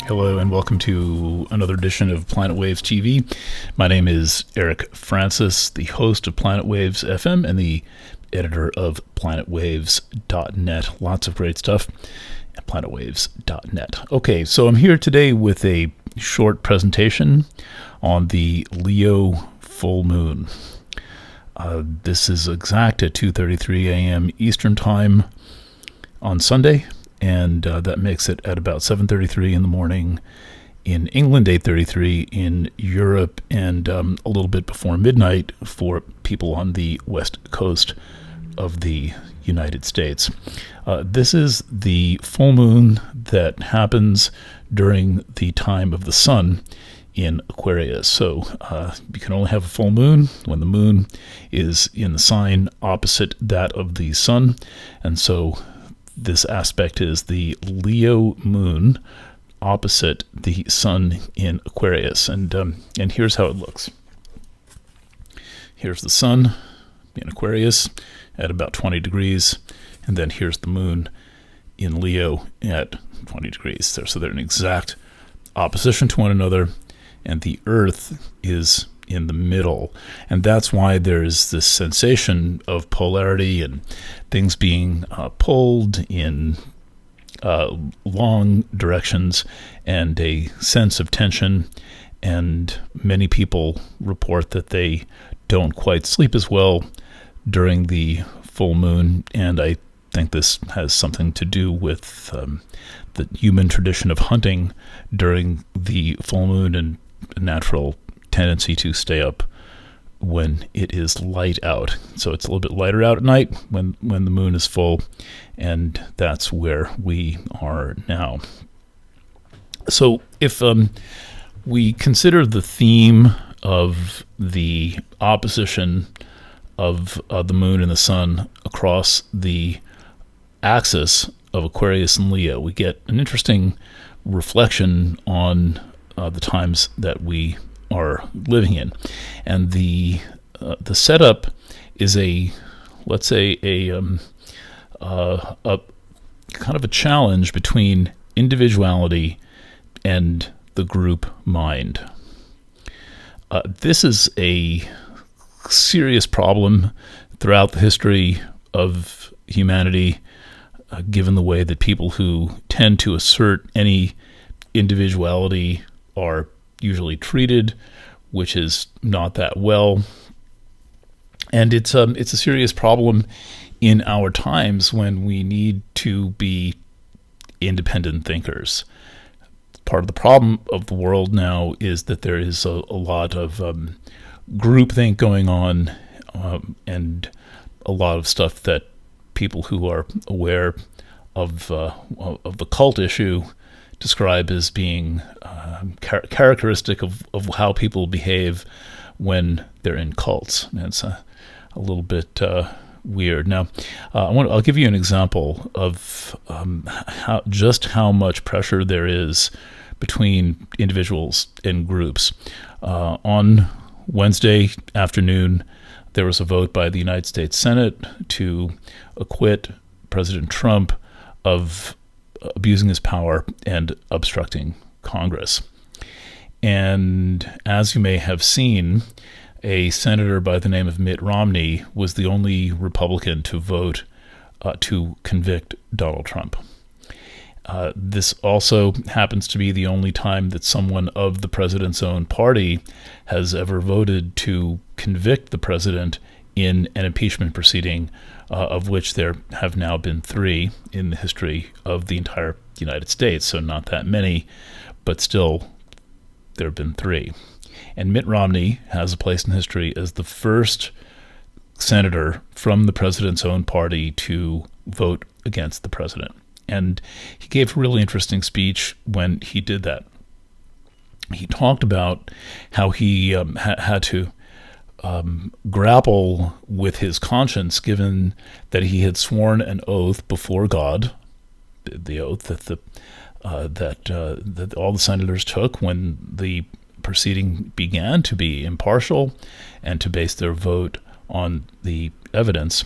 Hello and welcome to another edition of Planet Waves TV. My name is Eric Francis, the host of Planet Waves FM and the editor of planetwaves.net. Lots of great stuff at planetwaves.net. Okay, so I'm here today with a short presentation on the Leo full moon. This is exact at 2:33 a.m. Eastern Time on Sunday. And that makes it at about 7:33 in the morning in England, 8:33 in Europe, and a little bit before midnight for people on the west coast of the United States. This is the full moon that happens during the time of the sun in Aquarius. So you can only have a full moon when the moon is in the sign opposite that of the sun, and so this aspect is the Leo moon opposite the sun in Aquarius. And here's how it looks. Here's the sun in Aquarius at about 20 degrees, and then here's the moon in Leo at 20 degrees. So they're in exact opposition to one another, and the Earth is in the middle, and that's why there's this sensation of polarity and things being pulled in long directions and a sense of tension, and many people report that they don't quite sleep as well during the full moon, and I think this has something to do with the human tradition of hunting during the full moon and natural tendency to stay up when it is light out. So it's a little bit lighter out at night when the moon is full, and that's where we are now. So if we consider the theme of the opposition of the moon and the sun across the axis of Aquarius and Leo, we get an interesting reflection on the times that we are living in, and the setup is a kind of a challenge between individuality and the group mind. This is a serious problem throughout the history of humanity, given the way that people who tend to assert any individuality are usually treated, which is not that well. And it's a serious problem in our times when we need to be independent thinkers. Part of the problem of the world now is that there is a lot of groupthink going on, and a lot of stuff that people who are aware of the cult issue describe as being characteristic of how people behave when they're in cults. And it's a little bit weird. Now, I'll give you an example of how much pressure there is between individuals and groups. On Wednesday afternoon, there was a vote by the United States Senate to acquit President Trump of abusing his power and obstructing Congress. And as you may have seen, a senator by the name of Mitt Romney was the only Republican to vote to convict Donald Trump. This also happens to be the only time that someone of the president's own party has ever voted to convict the president in an impeachment proceeding, of which there have now been 3 in the history of the entire United States. So not that many, but still there have been 3. And Mitt Romney has a place in history as the first senator from the president's own party to vote against the president. And he gave a really interesting speech when he did that. He talked about how he had to grapple with his conscience, given that he had sworn an oath before God, the oath that that all the senators took when the proceeding began, to be impartial and to base their vote on the evidence.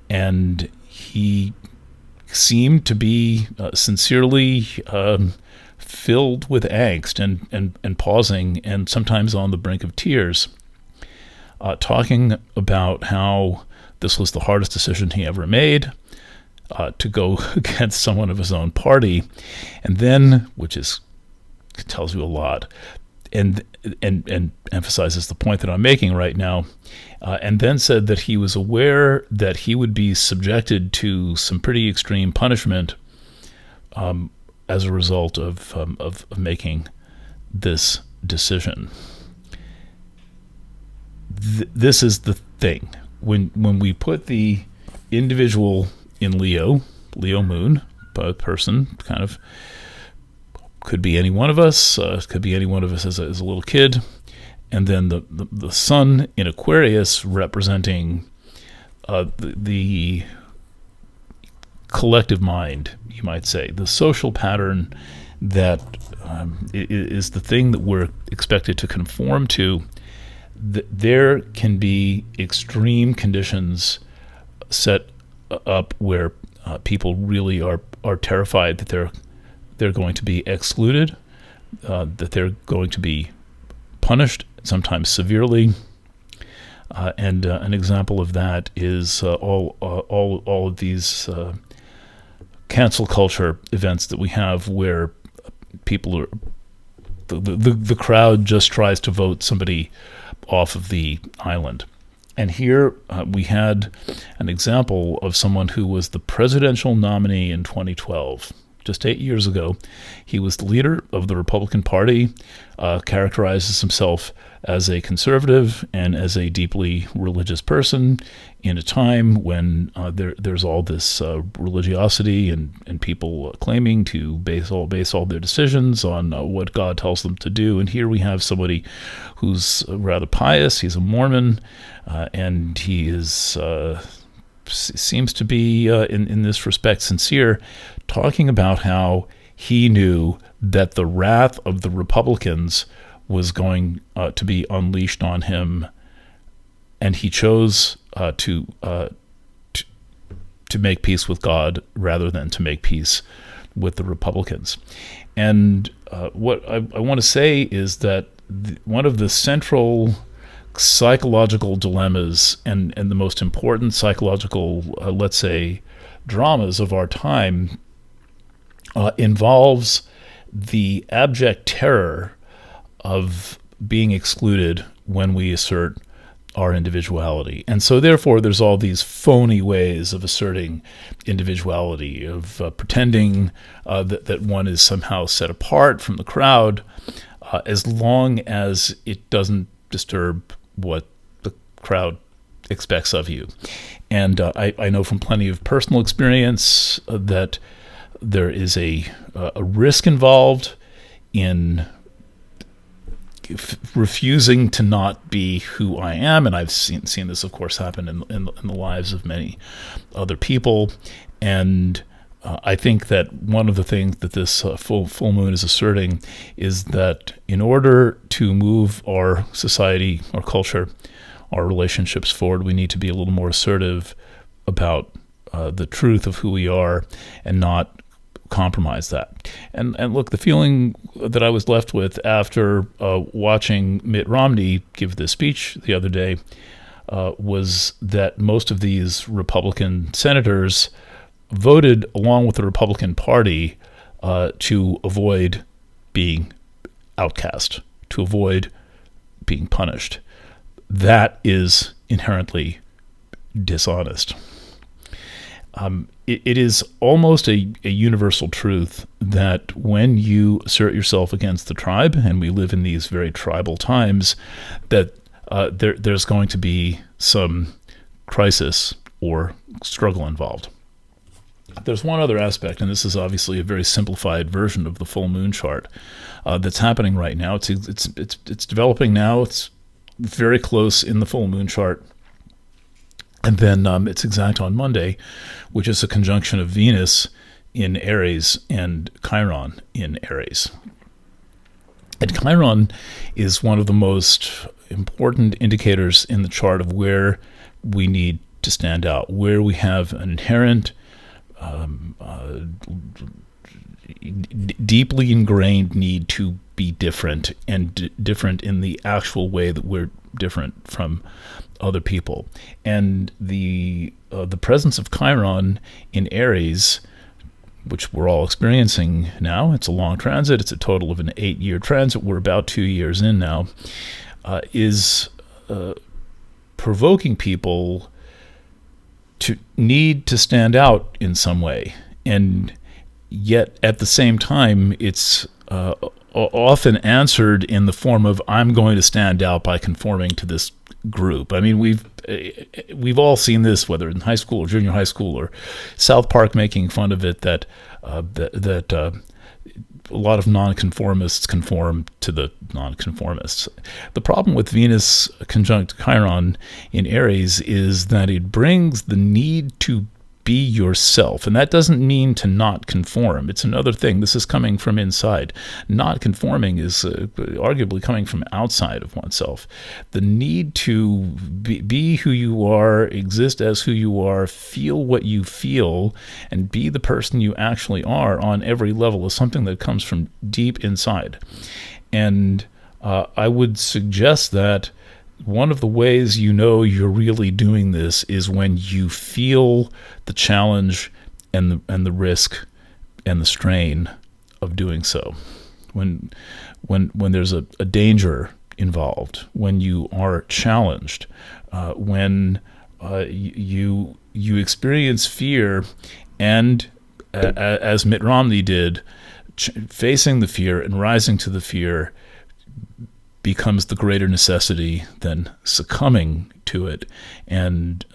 And he seemed to be sincerely filled with angst and pausing and sometimes on the brink of tears, talking about how this was the hardest decision he ever made, to go against someone of his own party, and then, which tells you a lot, and emphasizes the point that I'm making right now, and then said that he was aware that he would be subjected to some pretty extreme punishment as a result of making this decision. This is the thing. When we put the individual in Leo moon, person, kind of could be any one of us, could be any one of us as a little kid, and then the sun in Aquarius representing the collective mind, you might say, the social pattern that is the thing that we're expected to conform to. There can be extreme conditions set up where people really are terrified that they're going to be excluded, that they're going to be punished, sometimes severely. And an example of that is all of these cancel culture events that we have, where people are the crowd just tries to vote somebody off of the island. And here we had an example of someone who was the presidential nominee in 2012. Just 8 years ago, he was the leader of the Republican Party, characterizes himself as a conservative and as a deeply religious person in a time when there's all this religiosity and people claiming to base all their decisions on what God tells them to do. And here we have somebody who's rather pious. He's a Mormon, and he is seems to be in this respect sincere, talking about how he knew that the wrath of the Republicans was going to be unleashed on him, and he chose to make peace with God rather than to make peace with the Republicans. And what I want to say is that one of the central psychological dilemmas and the most important psychological, let's say, dramas of our time involves the abject terror of being excluded when we assert our individuality. And so therefore there's all these phony ways of asserting individuality, of pretending that one is somehow set apart from the crowd, as long as it doesn't disturb what the crowd expects of you. And I know from plenty of personal experience that there is a risk involved in refusing to not be who I am, and I've seen this, of course, happen in the lives of many other people. And I think that one of the things that this full moon is asserting is that in order to move our society, our culture, our relationships forward, we need to be a little more assertive about the truth of who we are and not compromise that. And look, the feeling that I was left with after watching Mitt Romney give this speech the other day was that most of these Republican senators voted along with the Republican Party to avoid being outcast, to avoid being punished. That is inherently dishonest. It is almost a universal truth that when you assert yourself against the tribe, and we live in these very tribal times, that there's going to be some crisis or struggle involved. There's one other aspect, and this is obviously a very simplified version of the full moon chart that's happening right now. It's developing now. It's very close in the full moon chart. And then it's exact on Monday, which is a conjunction of Venus in Aries and Chiron in Aries. And Chiron is one of the most important indicators in the chart of where we need to stand out, where we have an inherent deeply ingrained need to be different, and different in the actual way that we're different from other people. And the presence of Chiron in Aries, which we're all experiencing now, it's a long transit. It's a total of an 8-year transit. We're about 2 years in now. Is provoking people to need to stand out in some way, and yet at the same time, it's often answered in the form of, I'm going to stand out by conforming to this group. I mean, we've all seen this, whether in high school or junior high school, or South Park making fun of it, that a lot of nonconformists conform to the nonconformists. The problem with Venus conjunct Chiron in Aries is that it brings the need to be yourself. And that doesn't mean to not conform. It's another thing. This is coming from inside. Not conforming is arguably coming from outside of oneself. The need to be who you are, exist as who you are, feel what you feel, and be the person you actually are on every level is something that comes from deep inside. And I would suggest that one of the ways you know you're really doing this is when you feel the challenge and the risk and the strain of doing so. When there's a danger involved, when you are challenged, when you experience fear, and as Mitt Romney did, facing the fear and rising to the fear becomes the greater necessity than succumbing to it, and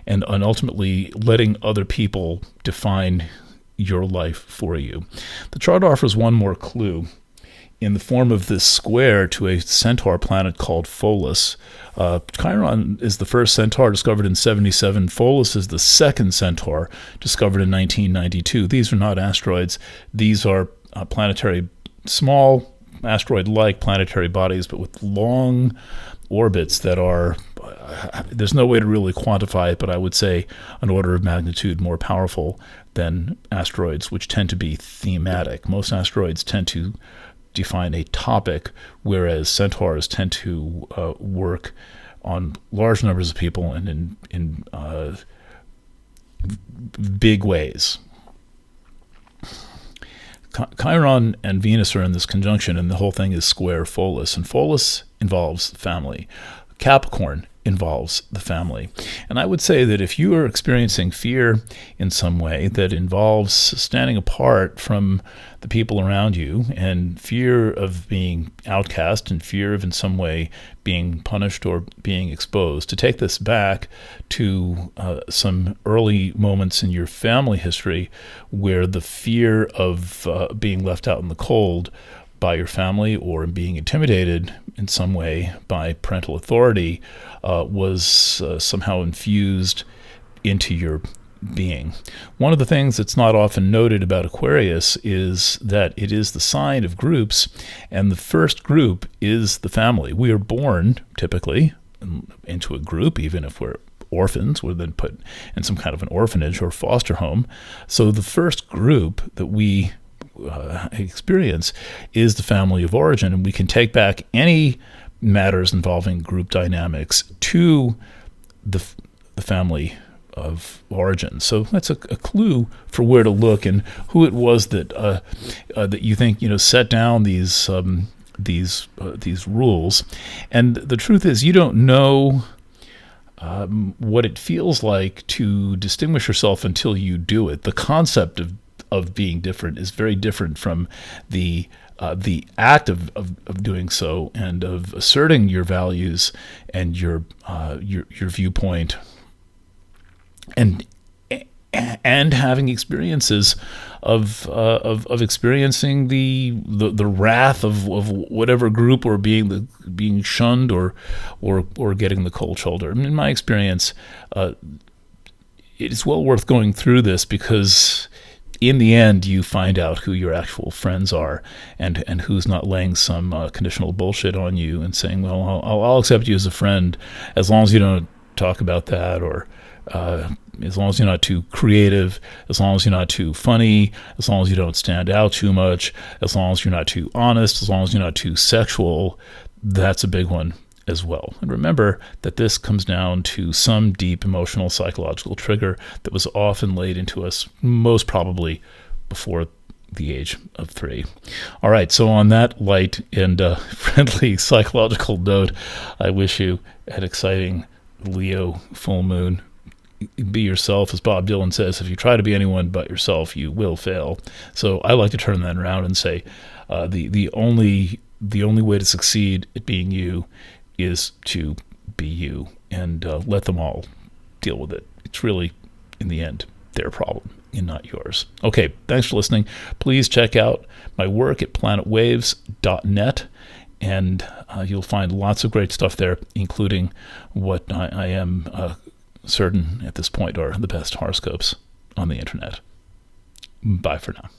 ultimately letting other people define your life for you. The chart offers one more clue in the form of this square to a centaur planet called Pholus. Chiron is the first centaur discovered in 1977. Pholus is the second centaur discovered in 1992. These are not asteroids. These are planetary, small, asteroid-like planetary bodies, but with long orbits that are, there's no way to really quantify it, but I would say an order of magnitude more powerful than asteroids, which tend to be thematic. Most asteroids tend to define a topic, whereas centaurs tend to work on large numbers of people and in big ways. Chiron and Venus are in this conjunction, and the whole thing is square Pholus. And Pholus involves family. Capricorn involves the family. And I would say that if you are experiencing fear in some way that involves standing apart from the people around you, and fear of being outcast, and fear of in some way being punished or being exposed, to take this back to some early moments in your family history where the fear of being left out in the cold by your family, or being intimidated in some way by parental authority, was somehow infused into your being. One of the things that's not often noted about Aquarius is that it is the sign of groups, and the first group is the family. We are born, typically, into a group, even if we're orphans. We're then put in some kind of an orphanage or foster home. So the first group that we experience is the family of origin, and we can take back any matters involving group dynamics to the family of origin. So that's a clue for where to look and who it was that that you think set down these rules. And the truth is, you don't know what it feels like to distinguish yourself until you do it. The concept of being different is very different from the act of doing so, and of asserting your values and your viewpoint, and having experiences of experiencing the wrath of whatever group, or being shunned, or getting the cold shoulder. In my experience, it is well worth going through this, because in the end, you find out who your actual friends are, and who's not laying some conditional bullshit on you and saying, well, I'll accept you as a friend as long as you don't talk about that, or As long as you're not too creative, as long as you're not too funny, as long as you don't stand out too much, as long as you're not too honest, as long as you're not too sexual, that's a big one as well. And remember that this comes down to some deep emotional psychological trigger that was often laid into us, most probably before the age of 3. All right, so on that light and friendly psychological note, I wish you an exciting Leo full moon. Be yourself, as Bob Dylan says. If you try to be anyone but yourself, you will fail. So I like to turn that around and say the only way to succeed at being you is to be you, and let them all deal with it. It's really, in the end, their problem and not yours. Okay, thanks for listening. Please check out my work at planetwaves.net, and you'll find lots of great stuff there, including what I am certain at this point are the best horoscopes on the internet. Bye for now.